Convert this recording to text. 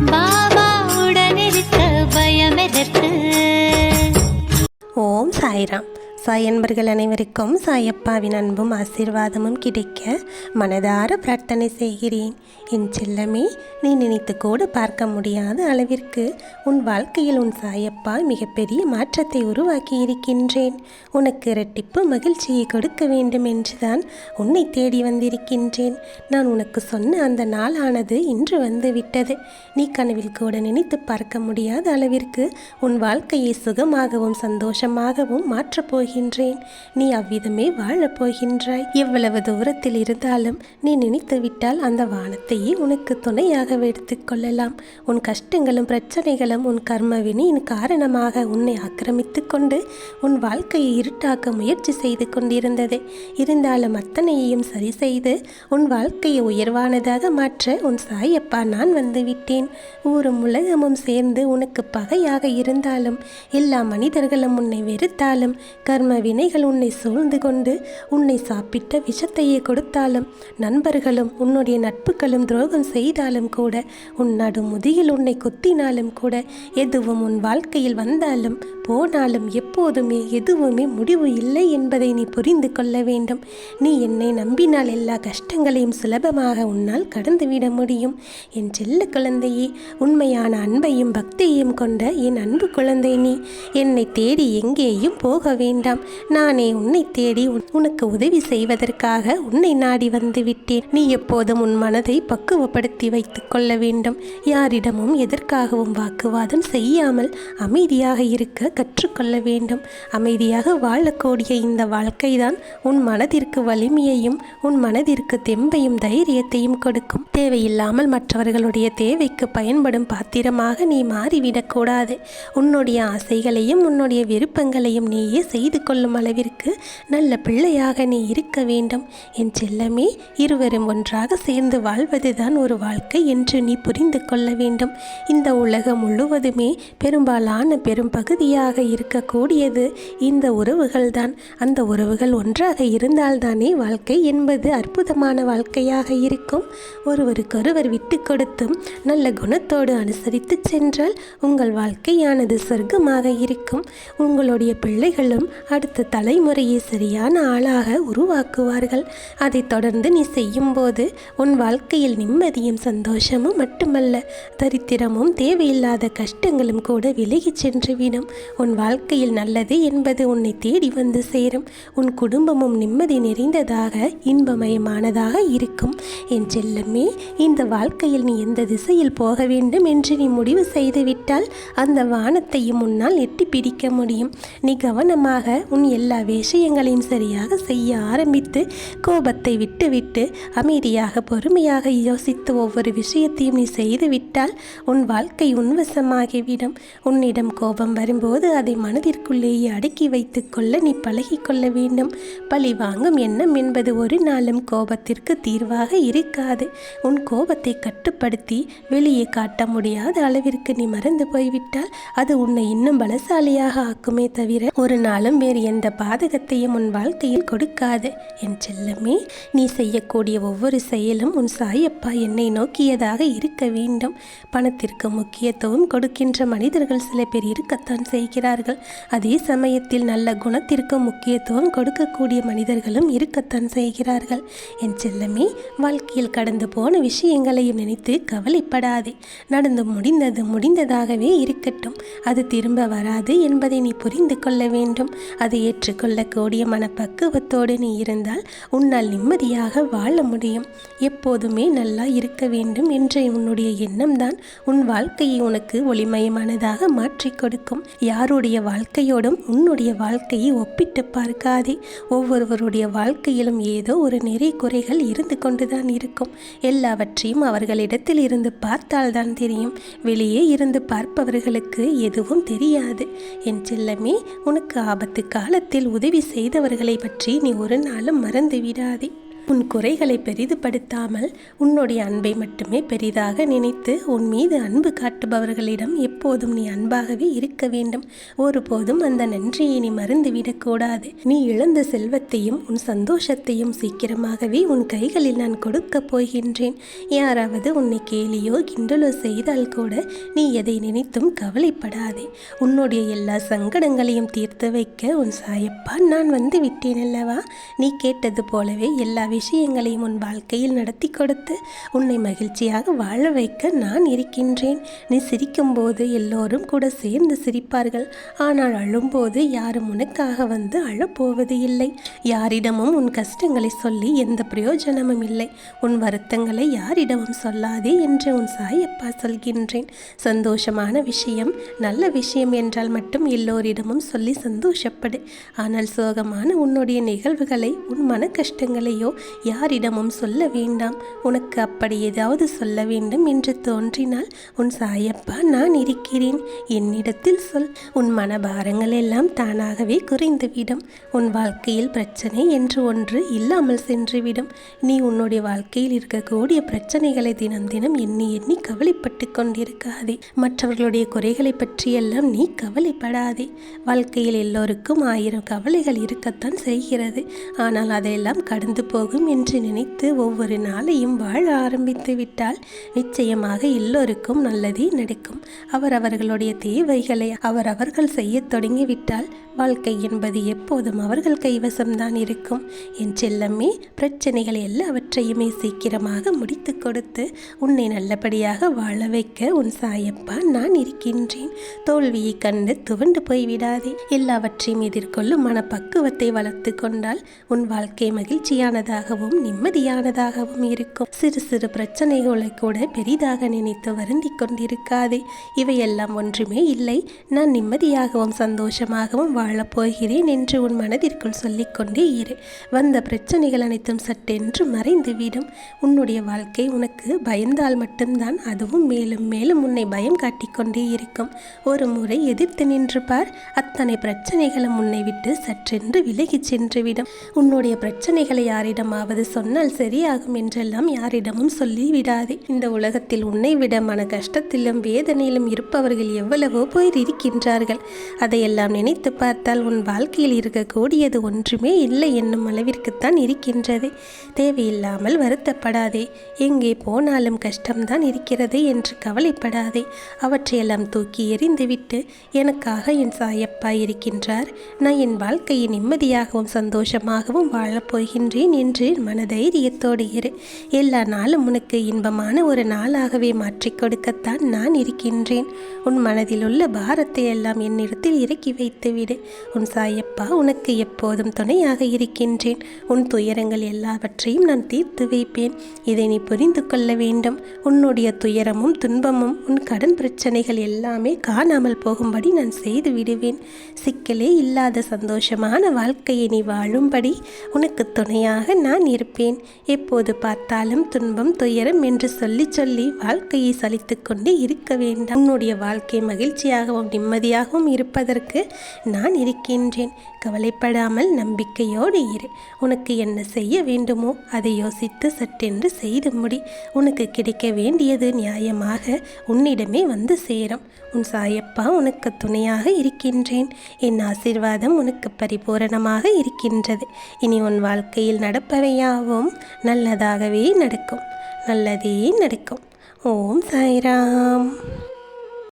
பாபா உடனிருக்க பயமெதற்கு. ஓம் சாய்ராம். சாய் அன்பர்கள் அனைவருக்கும் சாயப்பாவின் அன்பும் ஆசீர்வாதமும் கிடைக்க மனதார பிரார்த்தனை செய்கிறேன். என் செல்லமே, நீ நினைத்து கூட பார்க்க முடியாத அளவிற்கு உன் வாழ்க்கையில் உன் சாயப்பா மிகப்பெரிய மாற்றத்தை உருவாக்கி இருக்கின்றேன். உனக்கு இரட்டிப்பு மகிழ்ச்சியை கொடுக்க வேண்டும் என்றுதான் உன்னை தேடி வந்திருக்கின்றேன். நான் உனக்கு சொன்ன அந்த நாளானது இன்று வந்து விட்டது. நீ கனவில் கூட நினைத்து பார்க்க முடியாத அளவிற்கு உன் வாழ்க்கையை சுகமாகவும் சந்தோஷமாகவும் மாற்றப் போகின்றேன். நீ அவ்விதமே வாழப் போகின்றாய். எவ்வளவு தூரத்தில் இருந்தாலும் நீ நினைத்து விட்டால் அந்த வானத்தையே உனக்கு துணையாக எடுத்துக் கொள்ளலாம். உன் கஷ்டங்களும் பிரச்சனைகளும் உன் கர்மவினியின் காரணமாக உன்னை ஆக்கிரமித்து கொண்டு உன் வாழ்க்கையை இருட்டாக்க முயற்சி செய்து கொண்டிருந்தது. இருந்தாலும் அத்தனையையும் சரி செய்து உன் வாழ்க்கையை உயர்வானதாக மாற்ற உன் சாயப்பா நான் வந்துவிட்டேன். ஊரும் உலகமும் சேர்ந்து உனக்கு பகையாக இருந்தாலும், எல்லா மனிதர்களும் உன்னை வெறுத்தாலும், கர்ம வினைகள் உன்னை சூழ்ந்து கொண்டு உன்னை சாப்பிட்ட விஷத்தையே கொடுத்தாலும், நண்பர்களும் உன்னுடைய நட்புகளும் துரோகம் செய்தாலும் கூட, உன் நடுமுதியில் உன்னை கொத்தினாலும் கூட, எதுவும் உன் வாழ்க்கையில் வந்தாலும் போனாலும் எப்போதுமே எதுவுமே முடிவு இல்லை என்பதை நீ புரிந்து கொள்ள வேண்டும். நீ என்னை நம்பினால் எல்லா கஷ்டங்களையும் சுலபமாக உன்னால் கடந்துவிட முடியும். என் செல்ல குழந்தையே, உண்மையான அன்பையும் பக்தியையும் கொண்ட என் அன்பு குழந்தை நீ. என்னை தேடி எங்கேயும் போக வேண்டாம். நானே உன்னை தேடி உனக்கு உதவி செய்வதற்காக உன்னை நாடி வந்து விட்டேன். நீ எப்போதும் உன் மனதை பக்குவப்படுத்தி வைத்துக் கொள்ள வேண்டும். யாரிடமும் எதற்காகவும் வாக்குவாதம் செய்யாமல் அமைதியாக இருக்க கற்றுக்கொள்ள வேண்டும். அமைதியாக வாழக்கூடிய இந்த வாழ்க்கைதான் உன் மனதிற்கு வலிமையையும் உன் மனதிற்கு தெம்பையும் தைரியத்தையும் கொடுக்கும். தேவையில்லாமல் மற்றவர்களுடைய தேவைக்கு பயன்படும் பாத்திரமாக நீ மாறிவிடக்கூடாது. உன்னுடைய ஆசைகளையும் உன்னுடைய விருப்பங்களையும் நீயே செய்து கொள்ளும் அளவிற்கு நல்ல பிள்ளையாக நீ இருக்க வேண்டும். என் செல்லமே, இருவரும் ஒன்றாக சேர்ந்து வாழ்வதுதான் ஒரு வாழ்க்கை என்று நீ புரிந்து கொள்ள வேண்டும். இந்த உலகம் முழுவதுமே பெரும்பாலான பெரும் பகுதியாக இருக்கக்கூடியது இந்த உறவுகள் தான். அந்த உறவுகள் ஒன்றாக இருந்தால்தானே வாழ்க்கை என்பது அற்புதமான வாழ்க்கையாக இருக்கும். ஒருவருக்கொருவர் விட்டு கொடுத்தும் நல்ல குணத்தோடு அனுசரித்து சென்றால் உங்கள் வாழ்க்கையானது சொர்க்கமாக இருக்கும். உங்களுடைய பிள்ளைகளும் அடுத்த தலைமுறையை சரியான ஆளாக உருவாக்குவார்கள். அதை தொடர்ந்து நீ செய்யும் போது உன் வாழ்க்கையில் நிம்மதியும் சந்தோஷமும் மட்டுமல்ல, தரித்திரமும் தேவையில்லாத கஷ்டங்களும் கூட விலகிச் சென்றுவிடும். உன் வாழ்க்கையில் நல்லது என்பது உன்னை தேடி வந்து சேரும். உன் குடும்பமும் நிம்மதி நிறைந்ததாக இன்பமயமானதாக இருக்கும். என் செல்லமே, இந்த வாழ்க்கையில் நீ எந்த திசையில் போக வேண்டும் என்று நீ முடிவு செய்துவிட்டால் அந்த வானத்தையும் உன்னால் எட்டி பிடிக்க முடியும். நீ கவனமாக உன் எல்லா விஷயங்களையும் சரியாக செய்ய ஆரம்பித்து கோபத்தை விட்டுவிட்டு அமைதியாக பொறுமையாக யோசித்து ஒவ்வொரு விஷயத்தையும் நீ செய்துவிட்டால் உன் வாழ்க்கை உன்வசமாகிவிடும். உன்னிடம் கோபம் வரும்போது அதை மனதிற்குள்ளேயே அடக்கி வைத்து கொள்ள நீ பழகிக்கொள்ள வேண்டும். பழி வாங்கும் எண்ணம் என்பது ஒரு நாளும் கோபத்திற்கு தீர்வாக இருக்காது. உன் கோபத்தை கட்டுப்படுத்தி வெளியே காட்ட முடியாத அளவிற்கு நீ மறந்து போய்விட்டால் அது உன்னை இன்னும் பலசாலியாக ஆக்குமே தவிர ஒரு நாளும் வேறு எந்த பாதகத்தையும் உன் வாழ்க்கையில் கொடுக்காது. என் செல்லமே, நீ செய்யக்கூடிய ஒவ்வொரு செயலும் உன் சாயப்பா என்னை நோக்கியதாக இருக்க வேண்டும். பணத்திற்கு முக்கியத்துவம் கொடுக்கின்ற மனிதர்கள் சில பேர் இருக்கத்தான் செய்கிறார்கள். அதே சமயத்தில் நல்ல குணத்திற்கு முக்கியத்துவம் கொடுக்கக்கூடிய மனிதர்களும் இருக்கத்தான் செய்கிறார்கள். என் செல்லமே, வாழ்க்கையில் கடந்து போன விஷயங்களையும் நினைத்து கவலைப்படாதே. நடந்து முடிந்தது முடிந்ததாகவே இருக்கட்டும். அது திரும்ப வராது என்பதை நீ புரிந்து கொள்ள வேண்டும். அதை ஏற்றுக்கொள்ளக்கூடிய மனப்பக்குவத்தோடு நீ இருந்தால் உன்னால் நிம்மதியாக வாழ முடியும். எப்போதுமே நல்லா இருக்க வேண்டும் என்ற உன்னுடைய எண்ணம்தான் உன் வாழ்க்கையை உனக்கு ஒளிமயமானதாக மாற்றி கொடுக்கும். யாருடைய வாழ்க்கையோடும் உன்னுடைய வாழ்க்கையை ஒப்பிட்டு பார்க்காதே. ஒவ்வொருவருடைய வாழ்க்கையிலும் ஏதோ ஒரு நிறை குறைகள் இருந்து கொண்டுதான் இருக்கும். எல்லாவற்றையும் அவர்களிடத்தில் இருந்து பார்த்தால்தான் தெரியும். வெளியே இருந்து பார்ப்பவர்களுக்கு எதுவும் தெரியாது. என் செல்லமே, உனக்கு ஆபத்து காலத்தில் உதவி செய்தவர்களை பற்றி நீ ஒரு நாளும் மறந்து விடாதே. உன் குறைகளை பெரிதுபடுத்தாமல் உன்னுடைய அன்பை மட்டுமே பெரிதாக நினைத்து உன் மீது அன்பு காட்டுபவர்களிடம் எப்போதும் நீ அன்பாகவே இருக்க வேண்டும். ஒருபோதும் அந்த நன்றியை நீ மறந்துவிடக்கூடாது. நீ இழந்த செல்வத்தையும் உன் சந்தோஷத்தையும் சீக்கிரமாகவே உன் கைகளில் நான் கொடுக்கப் போகின்றேன். யாராவது உன்னை கேலியோ கிண்டலோ செய்தால் கூட நீ எதை நினைத்தும் கவலைப்படாதே. உன்னுடைய எல்லா சங்கடங்களையும் தீர்த்து வைக்க உன் சாயப்பா நான் வந்து விட்டேன் அல்லவா? நீ கேட்டது போலவே எல்லா விஷயங்களையும் உன் வாழ்க்கையில் நடத்தி கொடுத்து உன்னை மகிழ்ச்சியாக வாழ வைக்க நான் இருக்கின்றேன். நீ சிரிக்கும்போது எல்லோரும் கூட சேர்ந்து சிரிப்பார்கள். ஆனால் அழும்போது யாரும் உனக்காக வந்து அழப்போவது இல்லை. யாரிடமும் உன் கஷ்டங்களை சொல்லி எந்த பிரயோஜனமும் இல்லை. உன் வருத்தங்களை யாரிடமும் சொல்லாதே என்று உன் சாயப்பா சொல்கின்றேன். சந்தோஷமான விஷயம் நல்ல விஷயம் என்றால் மட்டும் எல்லோரிடமும் சொல்லி சந்தோஷப்படு. ஆனால் சோகமான உன்னுடைய நிகழ்வுகளை உன் மன கஷ்டங்களையோ யாரிடமும் சொல்ல வேண்டாம். உனக்கு அப்படி ஏதாவது சொல்ல வேண்டும் என்று தோன்றினால் உன் சாயப்பா நான் இருக்கிறேன், என்னிடத்தில் சொல். உன் மனபாரங்கள் எல்லாம் தானாகவே குறைந்துவிடும். உன் வாழ்க்கையில் பிரச்சனை என்று ஒன்று இல்லாமல் சென்றுவிடும். நீ உன்னுடைய வாழ்க்கையில் இருக்கக்கூடிய பிரச்சனைகளை தினம் தினம் எண்ணி எண்ணி கவலைப்பட்டு கொண்டிருக்காதே. மற்றவர்களுடைய குறைகளை பற்றியெல்லாம் நீ கவலைப்படாதே. வாழ்க்கையில் எல்லோருக்கும் 1000 கவலைகள் இருக்கத்தான் செய்கிறது. ஆனால் அதையெல்லாம் கடந்து போகும் என்று நினைத்து ஒவ்வொரு நாளையும் வாழ ஆரம்பித்து விட்டால் நிச்சயமாக எல்லோருக்கும் நல்லதே நடக்கும். அவரவர்களுடைய தேவைகளை அவர்கள் செய்ய தொடங்கிவிட்டால் வாழ்க்கை என்பது எப்போதும் அவர்கள் கைவசம்தான் இருக்கும். என் செல்லமே, பிரச்சனைகள் எல்லாவற்றையுமே சீக்கிரமாக முடித்து கொடுத்து உன்னை நல்லபடியாக வாழ வைக்க உன் சாயப்பா நான் இருக்கின்றேன். தோல்வியை கண்டு துவண்டு போய்விடாதே. எல்லாவற்றையும் எதிர்கொள்ளும் மனப்பக்குவத்தை வளர்த்து கொண்டால் உன் வாழ்க்கை மகிழ்ச்சியானதாகவும் நிம்மதியானதாகவும் இருக்கும். சிறு சிறு பிரச்சனைகளை கூட பெரிதாக நினைத்து வருந்தி கொண்டிருக்காதே. இவையெல்லாம் ஒன்றுமே இல்லை, நான் நிம்மதியாகவும் சந்தோஷமாகவும் வாழப்போகிறேன் என்று உன் மனதிற்குள் சொல்லிக்கொண்டே இரு. வந்த பிரச்சனைகள் அனைத்தும் சட்டென்று மறைந்துவிடும். உன்னுடைய வாழ்க்கை உனக்கு பயந்தால் மட்டும்தான் அதுவும் மேலும் மேலும் உன்னை பயம் காட்டிக்கொண்டே இருக்கும். ஒரு முறை எதிர்த்து நின்று பார், அத்தனை பிரச்சனைகளும் உன்னை விட்டு சற்றென்று விலகி சென்றுவிடும். உன்னுடைய பிரச்சனைகளை யாரிடமாவது சொன்னால் சரியாகும் என்றெல்லாம் யாரிடமும் சொல்லிவிடாதே. இந்த உலகத்தில் உன்னை விட மன கஷ்டத்திலும் வேதனையிலும் இருப்பவர்கள் எவ்வளவோ பேர் இருக்கின்றார்கள். அதையெல்லாம் நினைத்து பார்த்தால் உன் வாழ்க்கையில் இருக்கக்கூடியது ஒன்றுமே இல்லை என்னும் அளவிற்குத்தான் இருக்கின்றது. தேவையில்லாமல் வருத்தப்படாதே. எங்கே போனாலும் கஷ்டம்தான் இருக்கிறது என்று கவலைப்படாதே. அவற்றையெல்லாம் தூக்கி எறிந்துவிட்டு எனக்காக என் சாயப்பா இருக்கின்றார், நான் என் வாழ்க்கையை நிம்மதியாகவும் சந்தோஷமாகவும் வாழப்போகின்றேன் என்று மனதைரியத்தோடு இரு. எல்லா நாளும் உனக்கு இன்பமான ஒரு நாளாகவே மாற்றிக் கொடுக்கத்தான் நான் இருக்கின்றேன். உன் மனதில் உள்ள பாரத்தை எல்லாம் என்னிடத்தில் இறக்கி வைத்துவிடு. உன் சாயப்பா உனக்கு எப்போதும் துணையாக இருக்கின்றேன். உன் துயரங்கள் எல்லாவற்றையும் நான் தீர்த்து வைப்பேன். இதை நீ புரிந்து கொள்ள வேண்டும். உன்னுடைய துயரமும் துன்பமும் உன் கடன் பிரச்சனைகள் எல்லாமே காணாமல் போகும்படி நான் செய்து விடுவேன். சிக்கலே இல்லாத சந்தோஷமான வாழ்க்கையை நீ வாழும்படி உனக்கு துணையாக நான் இருப்பேன். எப்போது பார்த்தாலும் துன்பம் துயரம் என்று சொல்லி சொல்லி வாழ்க்கையை சலித்து கொண்டு இருக்க வேண்டாம். உன்னுடைய வாழ்க்கை மகிழ்ச்சியாகவும் நிம்மதியாகவும் இருப்பதற்கு நான் இருக்கின்றேன். கவலைப்படாமல் நம்பிக்கையோடு இரு. உனக்கு என்ன செய்ய வேண்டுமோ அதை யோசித்து சட்டென்று செய்து முடி. உனக்கு கிடைக்க வேண்டியது நியாயமாக உன்னிடமே வந்து சேரும். உன் சாயப்பா உனக்கு துணையாக இருக்கின்றேன். என் ஆசீர்வாதம் உனக்கு பரிபூரணமாக இருக்கின்றது. இனி உன் வாழ்க்கையில் நடப்பவையாவும் நல்லதாகவே நடக்கும். நல்லதே நடக்கும். ஓம் சாய்ராம்.